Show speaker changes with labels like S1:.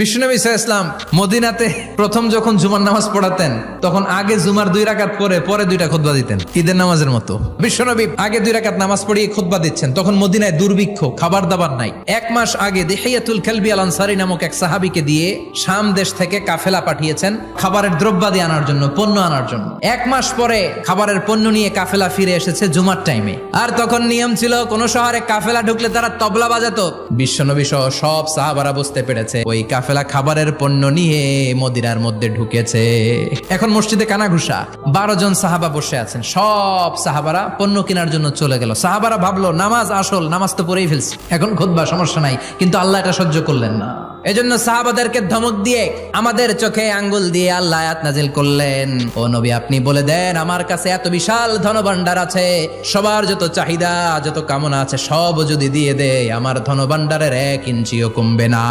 S1: বিশ্বনবী সাল্লাল্লাহু আলাইহি ওয়াসাল্লাম মদিনাতে প্রথম যখন জুমার নামাজ পড়াতেন তখন আগে জুমার 2 রাকাত পরে 2টা খুতবা দিতেন, ঈদের নামাজের মতো। বিশ্বনবী আগে 2 রাকাত নামাজ পড়িয়ে খুতবা দিচ্ছেন, তখন মদিনায় দুর্ভিক্ষ, খাবার দাবার নাই। 1 মাস আগে দিহিয়াতুল কালবি আল আনসারী নামক এক সাহাবীকে দিয়ে শাম দেশ থেকে কাফেলা পাঠিয়েছেন খাবারের দ্রব্যাদি আনার জন্য, পণ্য আনার জন্য। 1 মাস পরে খাবারের পণ্য নিয়ে কাফেলা ফিরে এসেছে জুমার টাইমে। আর তখন নিয়ম ছিল কোন শহরে কাফেলা ঢুকলে তারা তবলা বাজাতো। বিশ্বনবী সহ সব সাহাবারা বুঝতে পেরেছে ওই কাফেলা খাবারের পণ্য নিয়ে মদিনার মধ্যে ঢুকেছে। এখন মসজিদে কানাঘুষা, 12 জন সাহাবা বসে আছেন, সব সাহাবারা পণ্য কেনার জন্য চলে গেল। সাহাবারা ভাবলো নামাজ আসল, নামাজ তো পড়েই ফেলছি, এখন খুতবা সমস্যা নাই, কিন্তু আল্লাহ এটা সহ্য করলেন না। এজন্য সাহাবাদেরকে ধমক দিয়ে আমাদের চোখে আঙ্গুল দিয়ে আল্লাহ আয়াত নাজিল করলেন, ও নবী আপনি বলে দেন আমার কাছে এত বিশাল ধনভাণ্ডার আছে, সবার যত চাহিদা যত কামনা আছে সব যদি দিয়ে দেয় আমার ধনভাণ্ডারের 1 ইঞ্চিও কমবে না।